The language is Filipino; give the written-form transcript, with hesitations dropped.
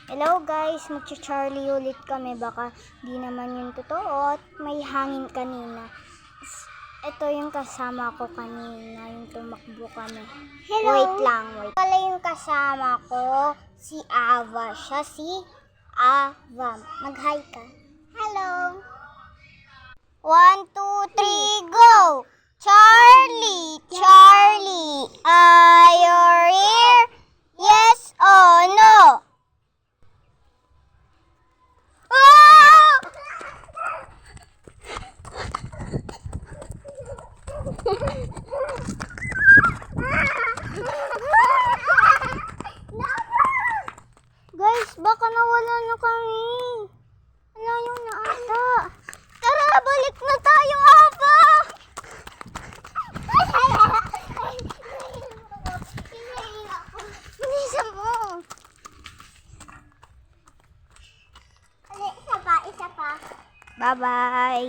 Hello guys, magcha-Charlie ulit kami. Baka di naman yung totoo at may hangin kanina. Ito yung kasama ko kanina, yung tumakbo kami. Hello. Wait lang, wait. Pala yung kasama ko, si Ava. Siya si Ava. Mag-hi ka. Hello. 1, 2, 3, go! Charlie, Charlie, are you here? Yes or no? Guys, baka nawala na kami. Wala na ata. Tara, balik na tayo, Ava! Bilisan mo. Isa pa. Bye-bye.